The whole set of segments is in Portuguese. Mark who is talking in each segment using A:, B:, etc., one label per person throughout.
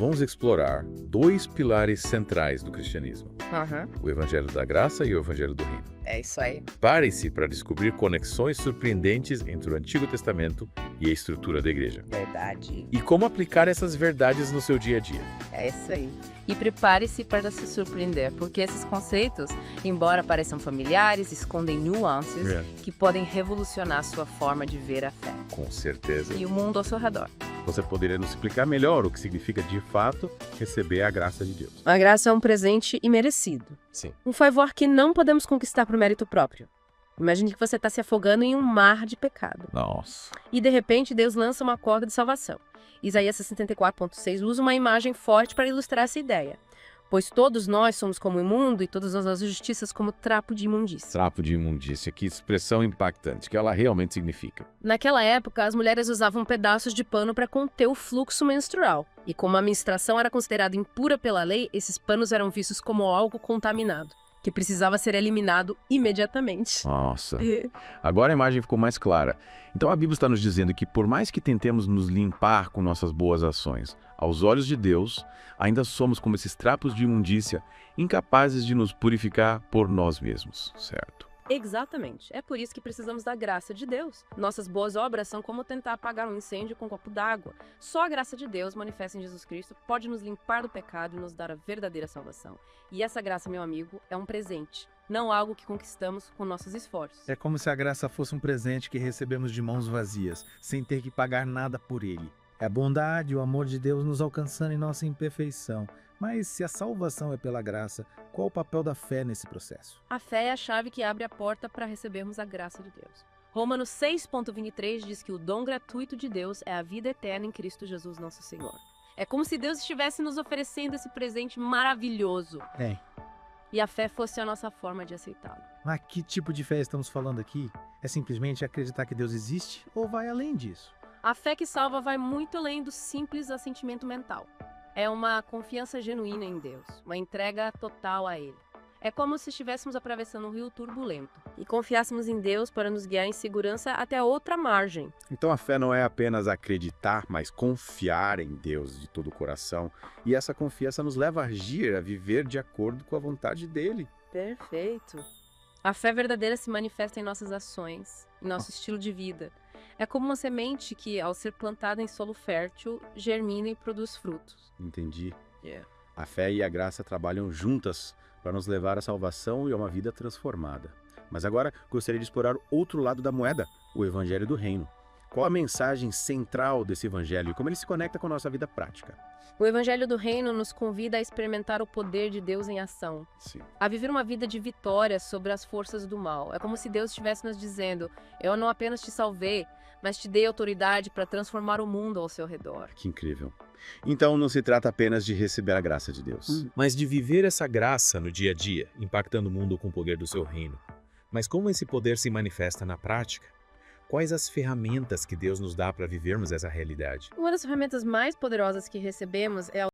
A: vamos explorar dois pilares centrais do cristianismo:
B: Aham,
A: o Evangelho da Graça e o Evangelho do Reino.
B: é isso aí.
A: Pare-se para descobrir conexões surpreendentes entre o Antigo Testamento e a estrutura da igreja.
B: Verdade.
A: E como aplicar essas verdades no seu dia a dia.
B: É isso aí. E prepare-se para se surpreender, porque esses conceitos, embora pareçam familiares, escondem nuances que podem revolucionar sua forma de ver a fé
A: Com certeza.
B: e o mundo ao seu redor.
C: Você poderia nos explicar melhor o que significa de fato receber a graça de Deus?
D: A graça é um presente imerecido.
A: Sim.
D: Um favor que não podemos conquistar por mérito próprio. Imagine que você está se afogando em um mar de pecado.
A: Nossa.
D: E, de repente, Deus lança uma corda de salvação. Isaías 64,6 usa uma imagem forte para ilustrar essa ideia. Pois todos nós somos como imundo e todas as nossas justiças como trapo de imundícia.
A: Trapo de imundícia, que expressão impactante, que ela realmente significa.
D: Naquela época, as mulheres usavam pedaços de pano para conter o fluxo menstrual. E como a menstruação era considerada impura pela lei, esses panos eram vistos como algo contaminado, que precisava ser eliminado imediatamente.
A: Nossa. Agora a imagem ficou mais clara. Então a Bíblia está nos dizendo que por mais que tentemos nos limpar com nossas boas ações, aos olhos de Deus, ainda somos como esses trapos de imundícia, incapazes de nos purificar por nós mesmos, certo?
D: Exatamente. É por isso que precisamos da graça de Deus. Nossas boas obras são como tentar apagar um incêndio com um copo d'água. Só a graça de Deus, manifesta em Jesus Cristo, pode nos limpar do pecado e nos dar a verdadeira salvação. E essa graça, meu amigo, é um presente, não algo que conquistamos com nossos esforços.
E: É como se a graça fosse um presente que recebemos de mãos vazias, sem ter que pagar nada por ele. É a bondade e o amor de Deus nos alcançando em nossa imperfeição. Mas se a salvação é pela graça, qual o papel da fé nesse processo?
D: A fé é a chave que abre a porta para recebermos a graça de Deus. Romanos 6,23 diz que o dom gratuito de Deus é a vida eterna em Cristo Jesus nosso Senhor. É como se Deus estivesse nos oferecendo esse presente maravilhoso. E a fé fosse a nossa forma de aceitá-lo.
E: Mas que tipo de fé estamos falando aqui? É simplesmente acreditar que Deus existe ou vai além disso?
D: A fé que salva vai muito além do simples assentimento mental. É uma confiança genuína em Deus, uma entrega total a Ele. É como se estivéssemos atravessando um rio turbulento e confiássemos em Deus para nos guiar em segurança até a outra margem.
C: Então a fé não é apenas acreditar, mas confiar em Deus de todo o coração. E essa confiança nos leva a agir, a viver de acordo com a vontade dele.
D: Perfeito. A fé verdadeira se manifesta em nossas ações, em nosso estilo de vida. É como uma semente que, ao ser plantada em solo fértil, germina e produz frutos.
C: Entendi. A fé e a graça trabalham juntas para nos levar à salvação e a uma vida transformada. Mas agora gostaria de explorar outro lado da moeda, o Evangelho do Reino. Qual a mensagem central desse Evangelho e como ele se conecta com a nossa vida prática?
D: O Evangelho do Reino nos convida a experimentar o poder de Deus em ação,
C: Sim.
D: a viver uma vida de vitória sobre as forças do mal. É como se Deus estivesse nos dizendo: eu não apenas te salvei, mas te dei autoridade para transformar o mundo ao seu redor.
C: Que incrível. Então não se trata apenas de receber a graça de Deus.
F: Mas de viver essa graça no dia a dia, impactando o mundo com o poder do seu reino. Mas como esse poder se manifesta na prática? Quais as ferramentas que Deus nos dá para vivermos essa realidade?
D: Uma das ferramentas mais poderosas que recebemos é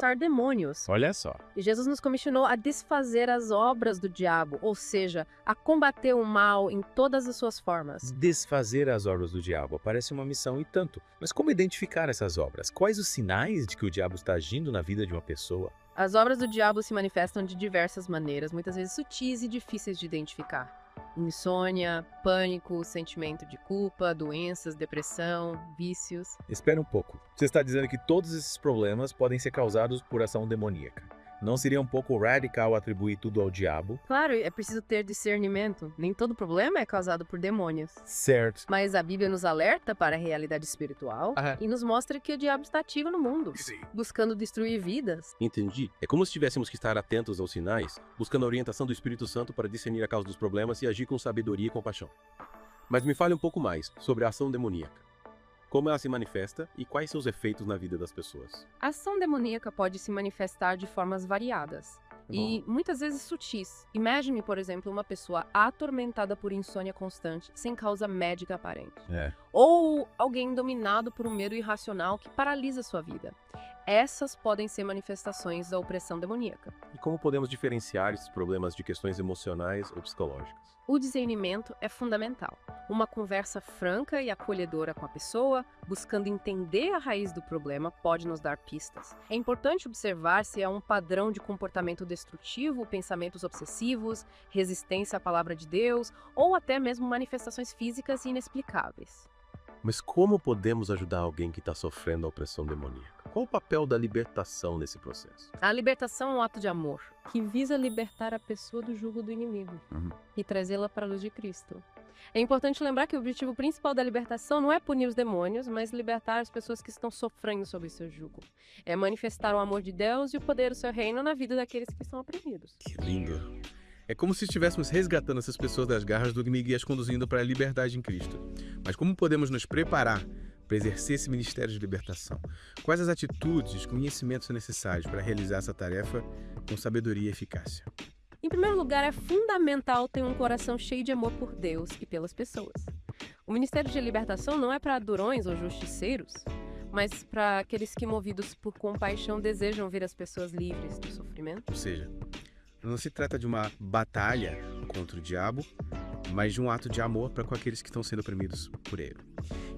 D: expulsar demônios.
F: Olha só.
D: E Jesus nos comissionou a desfazer as obras do diabo, ou seja, a combater o mal em todas as suas formas.
F: Desfazer as obras do diabo parece uma missão e tanto. Mas como identificar essas obras? Quais os sinais de que o diabo está agindo na vida de uma pessoa?
D: As obras do diabo se manifestam de diversas maneiras, muitas vezes sutis e difíceis de identificar. Insônia, pânico, sentimento de culpa, doenças, depressão, vícios.
F: Espera um pouco. Você está dizendo que todos esses problemas podem ser causados por ação demoníaca. Não seria um pouco radical atribuir tudo ao diabo?
D: Claro, é preciso ter discernimento. Nem todo problema é causado por demônios.
F: Certo.
D: Mas a Bíblia nos alerta para a realidade espiritual e nos mostra que o diabo está ativo no mundo, buscando destruir vidas.
G: Entendi. É como se tivéssemos que estar atentos aos sinais, buscando a orientação do Espírito Santo para discernir a causa dos problemas e agir com sabedoria e compaixão. Mas me fale um pouco mais sobre a ação demoníaca. Como ela se manifesta e quais seus efeitos na vida das pessoas?
D: A ação demoníaca pode se manifestar de formas variadas e muitas vezes sutis. Imagine, por exemplo, uma pessoa atormentada por insônia constante, sem causa médica aparente. Ou alguém dominado por um medo irracional que paralisa sua vida. Essas podem ser manifestações da opressão demoníaca.
G: E como podemos diferenciar esses problemas de questões emocionais ou psicológicas?
D: O discernimento é fundamental. Uma conversa franca e acolhedora com a pessoa, buscando entender a raiz do problema, pode nos dar pistas. É importante observar se há um padrão de comportamento destrutivo, pensamentos obsessivos, resistência à palavra de Deus ou até mesmo manifestações físicas inexplicáveis.
G: Mas como podemos ajudar alguém que está sofrendo a opressão demoníaca? Qual o papel da libertação nesse processo?
D: A libertação é um ato de amor, que visa libertar a pessoa do jugo do inimigo e trazê-la para a luz de Cristo. É importante lembrar que o objetivo principal da libertação não é punir os demônios, mas libertar as pessoas que estão sofrendo sob o seu jugo. É manifestar o amor de Deus e o poder do seu reino na vida daqueles que estão oprimidos.
F: Que lindo! É como se estivéssemos resgatando essas pessoas das garras do inimigo e as conduzindo para a liberdade em Cristo. Mas como podemos nos preparar para exercer esse ministério de libertação? Quais as atitudes e conhecimentos são necessários para realizar essa tarefa com sabedoria e eficácia?
D: Em primeiro lugar, é fundamental ter um coração cheio de amor por Deus e pelas pessoas. O ministério de libertação não é para durões ou justiceiros, mas para aqueles que, movidos por compaixão, desejam ver as pessoas livres do sofrimento.
F: Ou seja, não se trata de uma batalha contra o diabo, mas de um ato de amor para com aqueles que estão sendo oprimidos por ele.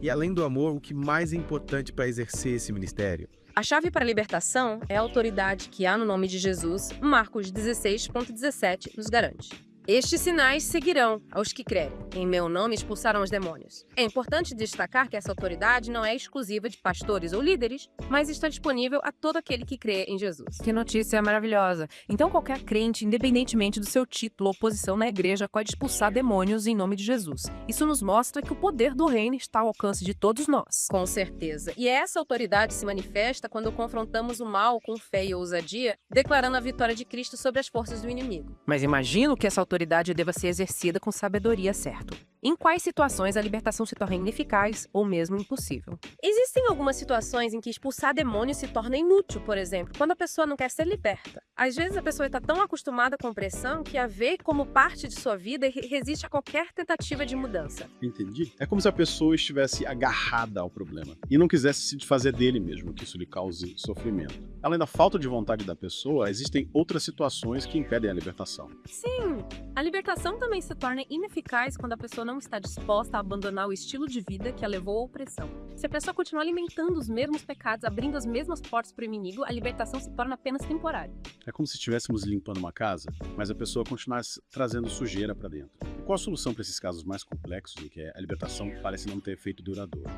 F: E além do amor, o que mais é importante para exercer esse ministério?
D: A chave para a libertação é a autoridade que há no nome de Jesus, Marcos 16,17 nos garante. Estes sinais seguirão aos que crerem. Em meu nome expulsarão os demônios. É importante destacar que essa autoridade não é exclusiva de pastores ou líderes, mas está disponível a todo aquele que crê em Jesus.
B: Que notícia maravilhosa! Então qualquer crente, independentemente do seu título ou posição na igreja, pode expulsar demônios em nome de Jesus. Isso nos mostra que o poder do reino está ao alcance de todos nós.
D: Com certeza. E essa autoridade se manifesta quando confrontamos o mal com fé e ousadia, declarando a vitória de Cristo sobre as forças do inimigo.
B: Mas imagino que essa autoridade deva ser exercida com sabedoria, certo? Em quais situações a libertação se torna ineficaz ou mesmo impossível?
D: Existem algumas situações em que expulsar demônios se torna inútil, por exemplo, quando a pessoa não quer ser liberta. Às vezes a pessoa está tão acostumada com pressão que a vê como parte de sua vida e resiste a qualquer tentativa de mudança.
H: Entendi. É como se a pessoa estivesse agarrada ao problema e não quisesse se desfazer dele mesmo, que isso lhe cause sofrimento. Além da falta de vontade da pessoa, existem outras situações que impedem a libertação.
D: Sim, a libertação também se torna ineficaz quando a pessoa não está disposta a abandonar o estilo de vida que a levou à opressão. Se a pessoa continuar alimentando os mesmos pecados, abrindo as mesmas portas para o inimigo, a libertação se torna apenas temporária.
H: É como se estivéssemos limpando uma casa, mas a pessoa continuasse trazendo sujeira para dentro. E qual a solução para esses casos mais complexos em que a libertação parece não ter efeito duradouro?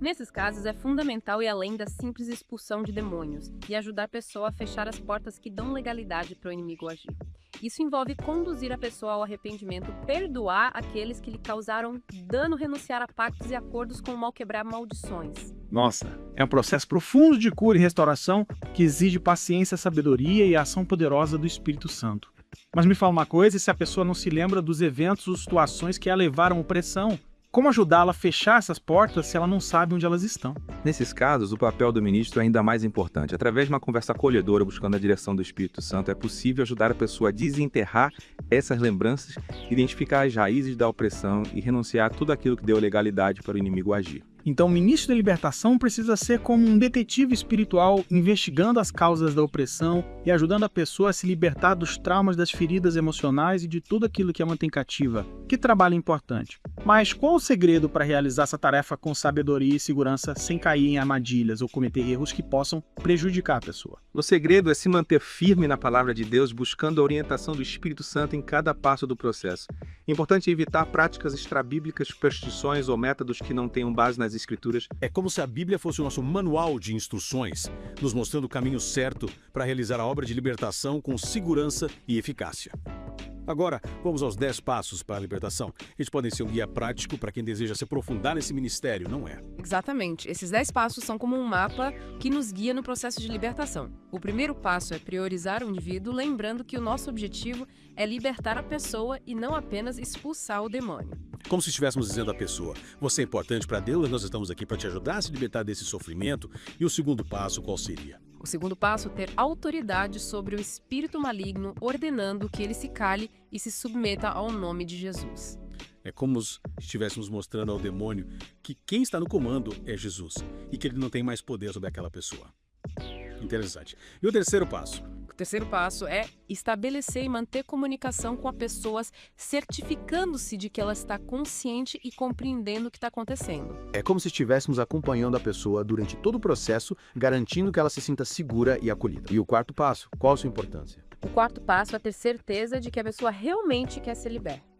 D: Nesses casos, é fundamental ir além da simples expulsão de demônios e ajudar a pessoa a fechar as portas que dão legalidade para o inimigo agir. Isso envolve conduzir a pessoa ao arrependimento, perdoar aqueles que lhe causaram dano, renunciar a pactos e acordos com o mal, quebrar maldições.
I: Nossa, é um processo profundo de cura e restauração que exige paciência, sabedoria e a ação poderosa do Espírito Santo. Mas me fala uma coisa, e se a pessoa não se lembra dos eventos ou situações que a levaram à opressão? Como ajudá-la a fechar essas portas se ela não sabe onde elas estão?
J: Nesses casos, o papel do ministro é ainda mais importante. Através de uma conversa acolhedora, buscando a direção do Espírito Santo, é possível ajudar a pessoa a desenterrar essas lembranças, identificar as raízes da opressão e renunciar a tudo aquilo que deu legalidade para o inimigo agir.
I: Então, o ministro da libertação precisa ser como um detetive espiritual, investigando as causas da opressão e ajudando a pessoa a se libertar dos traumas, das feridas emocionais e de tudo aquilo que a mantém cativa. Que trabalho importante! Mas qual o segredo para realizar essa tarefa com sabedoria e segurança sem cair em armadilhas ou cometer erros que possam prejudicar a pessoa?
J: O segredo é se manter firme na palavra de Deus, buscando a orientação do Espírito Santo em cada passo do processo. É importante evitar práticas extrabíblicas, superstições ou métodos que não tenham base nas Escrituras.
K: É como se a Bíblia fosse o nosso manual de instruções, nos mostrando o caminho certo para realizar a obra de libertação com segurança e eficácia. Agora, vamos aos 10 passos para a libertação. Eles podem ser um guia prático para quem deseja se aprofundar nesse ministério, não é?
B: Exatamente. Esses 10 passos são como um mapa que nos guia no processo de libertação. O primeiro passo é priorizar o indivíduo, lembrando que o nosso objetivo é libertar a pessoa e não apenas expulsar o demônio.
K: Como se estivéssemos dizendo à pessoa, você é importante para Deus, nós estamos aqui para te ajudar a se libertar desse sofrimento. E o segundo passo, qual seria?
B: O segundo passo, ter autoridade sobre o espírito maligno, ordenando que ele se cale e se submeta ao nome de Jesus.
K: É como se estivéssemos mostrando ao demônio que quem está no comando é Jesus e que ele não tem mais poder sobre aquela pessoa. Interessante. E o terceiro passo?
B: O terceiro passo é estabelecer e manter comunicação com as pessoas, certificando-se de que ela está consciente e compreendendo o que está acontecendo.
C: É como se estivéssemos acompanhando a pessoa durante todo o processo, garantindo que ela se sinta segura e acolhida. E o quarto passo, qual a sua importância?
D: O quarto passo é ter certeza de que a pessoa realmente quer ser liberta.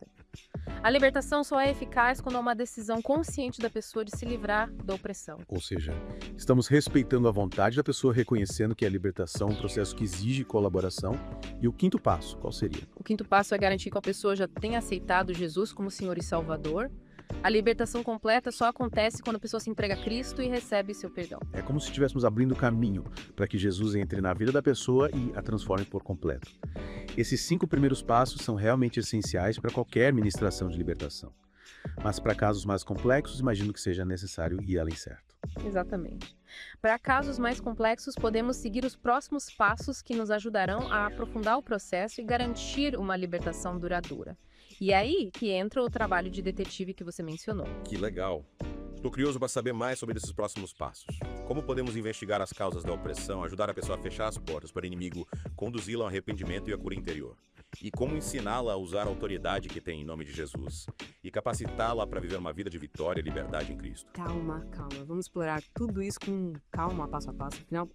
D: A libertação só é eficaz quando há uma decisão consciente da pessoa de se livrar da opressão.
C: Ou seja, estamos respeitando a vontade da pessoa, reconhecendo que a libertação é um processo que exige colaboração. E o quinto passo, qual seria?
D: O quinto passo é garantir que a pessoa já tenha aceitado Jesus como Senhor e Salvador. A libertação completa só acontece quando a pessoa se entrega a Cristo e recebe seu perdão.
C: É como se estivéssemos abrindo caminho para que Jesus entre na vida da pessoa e a transforme por completo. Esses 5 primeiros passos são realmente essenciais para qualquer ministração de libertação. Mas para casos mais complexos, imagino que seja necessário ir além certo.
D: Exatamente. Para casos mais complexos, podemos seguir os próximos passos que nos ajudarão a aprofundar o processo e garantir uma libertação duradoura. E é aí que entra o trabalho de detetive que você mencionou.
G: Que legal. Estou curioso para saber mais sobre esses próximos passos. Como podemos investigar as causas da opressão, ajudar a pessoa a fechar as portas para o inimigo, conduzi-la ao arrependimento e à cura interior? E como ensiná-la a usar a autoridade que tem em nome de Jesus? E capacitá-la para viver uma vida de vitória e liberdade em Cristo?
B: Calma. Vamos explorar tudo isso com calma, passo a passo. Afinal,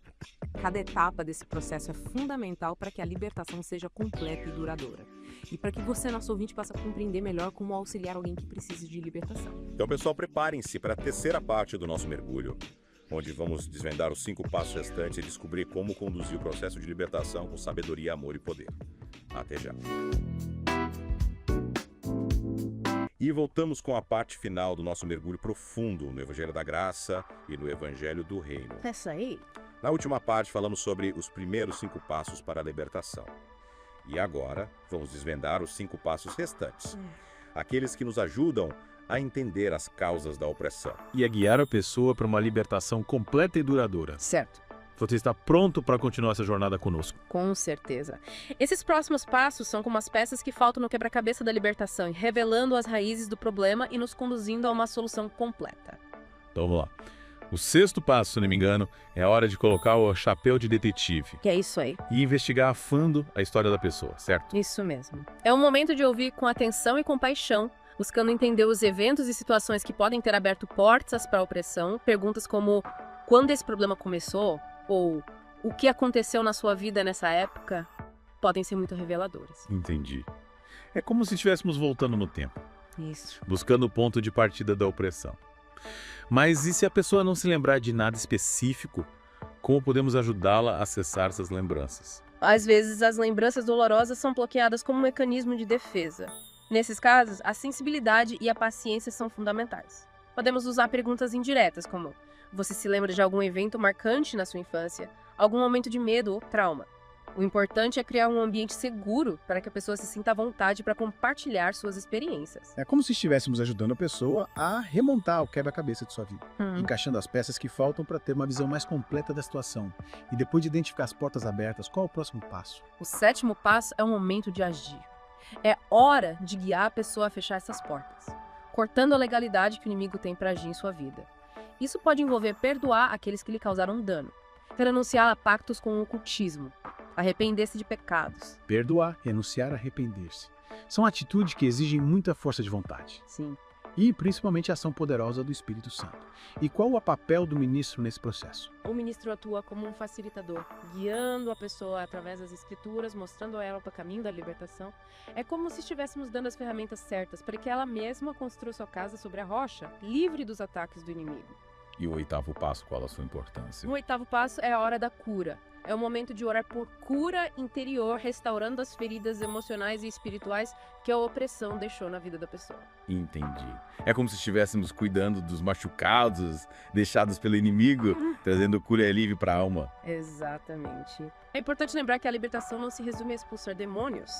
B: cada etapa desse processo é fundamental para que a libertação seja completa e duradoura. E para que você, nosso ouvinte, possa compreender melhor como auxiliar alguém que precise de libertação.
G: Então, pessoal, preparem-se para a terceira parte do nosso mergulho, onde vamos desvendar os 5 passos restantes e descobrir como conduzir o processo de libertação com sabedoria, amor e poder. Até já. E voltamos com a parte final do nosso mergulho profundo no Evangelho da Graça e no Evangelho do Reino.
D: Essa aí?
G: Na última parte, falamos sobre os primeiros 5 passos para a libertação. E agora, vamos desvendar os 5 passos restantes. Aqueles que nos ajudam a entender as causas da opressão.
A: E a guiar a pessoa para uma libertação completa e duradoura.
D: Certo.
A: Você está pronto para continuar essa jornada conosco?
D: Com certeza. Esses próximos passos são como as peças que faltam no quebra-cabeça da libertação, revelando as raízes do problema e nos conduzindo a uma solução completa.
A: Então vamos lá. O 6º passo, se não me engano, é a hora de colocar o chapéu de detetive.
D: Que é isso aí.
A: E investigar a fundo a história da pessoa, certo?
D: Isso mesmo. É um momento de ouvir com atenção e compaixão, buscando entender os eventos e situações que podem ter aberto portas para a opressão. Perguntas como: quando esse problema começou? Ou o que aconteceu na sua vida nessa época? Podem ser muito reveladoras.
A: Entendi. É como se estivéssemos voltando no tempo.
D: Isso.
A: Buscando o ponto de partida da opressão. Mas e se a pessoa não se lembrar de nada específico? Como podemos ajudá-la a acessar essas lembranças?
D: Às vezes, as lembranças dolorosas são bloqueadas como um mecanismo de defesa. Nesses casos, a sensibilidade e a paciência são fundamentais. Podemos usar perguntas indiretas, como: você se lembra de algum evento marcante na sua infância? Algum momento de medo ou trauma? O importante é criar um ambiente seguro para que a pessoa se sinta à vontade para compartilhar suas experiências.
C: É como se estivéssemos ajudando a pessoa a remontar o quebra-cabeça de sua vida, encaixando as peças que faltam para ter uma visão mais completa da situação. E depois de identificar as portas abertas, qual é o próximo passo?
D: O 7º passo é o momento de agir. É hora de guiar a pessoa a fechar essas portas, cortando a legalidade que o inimigo tem para agir em sua vida. Isso pode envolver perdoar aqueles que lhe causaram dano, renunciar a pactos com o ocultismo, arrepender-se de pecados.
C: Perdoar, renunciar, arrepender-se. São atitudes que exigem muita força de vontade.
D: Sim.
C: E principalmente a ação poderosa do Espírito Santo. E qual o papel do ministro nesse processo?
D: O ministro atua como um facilitador, guiando a pessoa através das escrituras, mostrando a ela o caminho da libertação. É como se estivéssemos dando as ferramentas certas para que ela mesma construa sua casa sobre a rocha, livre dos ataques do inimigo.
A: E o 8º passo, qual a sua importância?
D: O 8º passo é a hora da cura. É o momento de orar por cura interior, restaurando as feridas emocionais e espirituais que a opressão deixou na vida da pessoa.
A: Entendi. É como se estivéssemos cuidando dos machucados, deixados pelo inimigo, trazendo cura e alívio para a alma.
D: Exatamente. É importante lembrar que a libertação não se resume a expulsar demônios,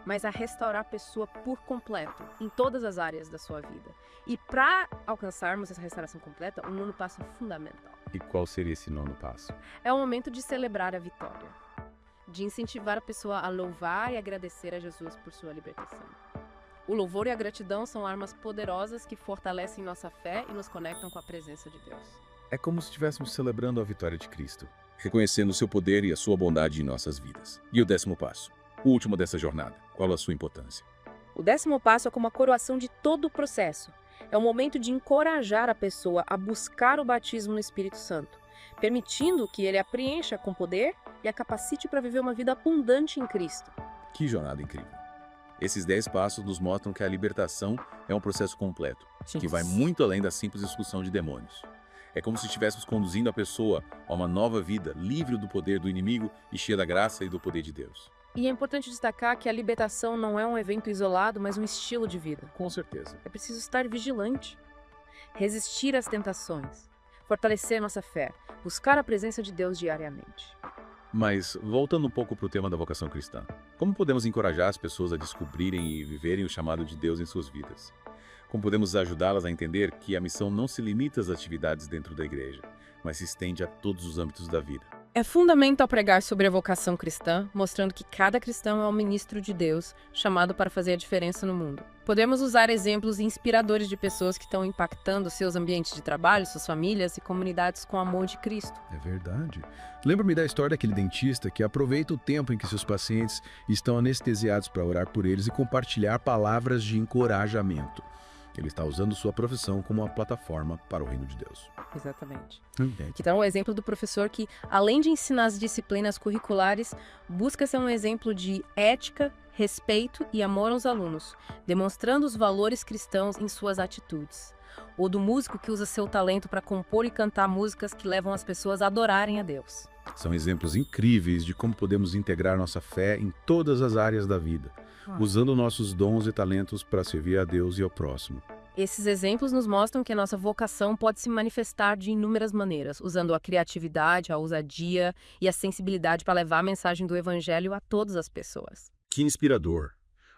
D: mas a restaurar a pessoa por completo, em todas as áreas da sua vida. E para alcançarmos essa restauração completa, um 9º passo é fundamental.
A: E qual seria esse 9º passo?
D: É o momento de celebrar a vitória, de incentivar a pessoa a louvar e agradecer a Jesus por sua libertação. O louvor e a gratidão são armas poderosas que fortalecem nossa fé e nos conectam com a presença de Deus.
A: É como se estivéssemos celebrando a vitória de Cristo, reconhecendo o seu poder e a sua bondade em nossas vidas. E o 10º passo, o último dessa jornada, qual a sua importância?
D: O 10º passo é como a coroação de todo o processo. É o momento de encorajar a pessoa a buscar o batismo no Espírito Santo, permitindo que ele a preencha com poder e a capacite para viver uma vida abundante em Cristo.
A: Que jornada incrível! Esses 10 passos nos mostram que a libertação é um processo completo, que vai muito além da simples expulsão de demônios. É como se estivéssemos conduzindo a pessoa a uma nova vida, livre do poder do inimigo e cheia da graça e do poder de Deus.
D: E é importante destacar que a libertação não é um evento isolado, mas um estilo de vida.
A: Com certeza.
D: É preciso estar vigilante, resistir às tentações, fortalecer nossa fé, buscar a presença de Deus diariamente.
A: Mas, voltando um pouco para o tema da vocação cristã, como podemos encorajar as pessoas a descobrirem e viverem o chamado de Deus em suas vidas? Como podemos ajudá-las a entender que a missão não se limita às atividades dentro da igreja, mas se estende a todos os âmbitos da vida?
B: É fundamental pregar sobre a vocação cristã, mostrando que cada cristão é um ministro de Deus, chamado para fazer a diferença no mundo. Podemos usar exemplos inspiradores de pessoas que estão impactando seus ambientes de trabalho, suas famílias e comunidades com o amor de Cristo.
A: É verdade. Lembro-me da história daquele dentista que aproveita o tempo em que seus pacientes estão anestesiados para orar por eles e compartilhar palavras de encorajamento. Ele está usando sua profissão como uma plataforma para o reino de Deus.
B: Exatamente.
A: Entende?
B: Aqui está um exemplo do professor que, além de ensinar as disciplinas curriculares, busca ser um exemplo de ética, respeito e amor aos alunos, demonstrando os valores cristãos em suas atitudes. Ou do músico que usa seu talento para compor e cantar músicas que levam as pessoas a adorarem a Deus.
A: São exemplos incríveis de como podemos integrar nossa fé em todas as áreas da vida, usando nossos dons e talentos para servir a Deus e ao próximo.
B: Esses exemplos nos mostram que a nossa vocação pode se manifestar de inúmeras maneiras, usando a criatividade, a ousadia e a sensibilidade para levar a mensagem do Evangelho a todas as pessoas.
K: Que inspirador!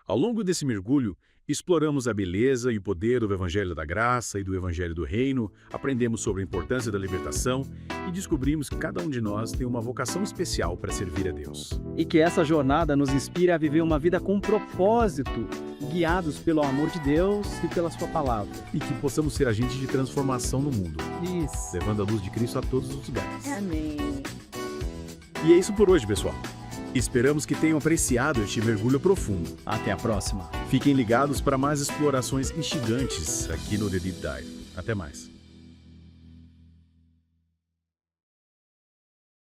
K: Ao longo desse mergulho, exploramos a beleza e o poder do Evangelho da Graça e do Evangelho do Reino, aprendemos sobre a importância da libertação e descobrimos que cada um de nós tem uma vocação especial para servir a Deus.
L: E que essa jornada nos inspire a viver uma vida com propósito, guiados pelo amor de Deus e pela sua palavra.
K: E que possamos ser agentes de transformação no mundo,
L: Isso.
K: levando a luz de Cristo a todos os lugares.
L: Amém.
K: E é isso por hoje, pessoal. Esperamos que tenham apreciado este mergulho profundo.
L: Até a próxima.
K: Fiquem ligados para mais explorações instigantes aqui no The Deep Dive. Até mais.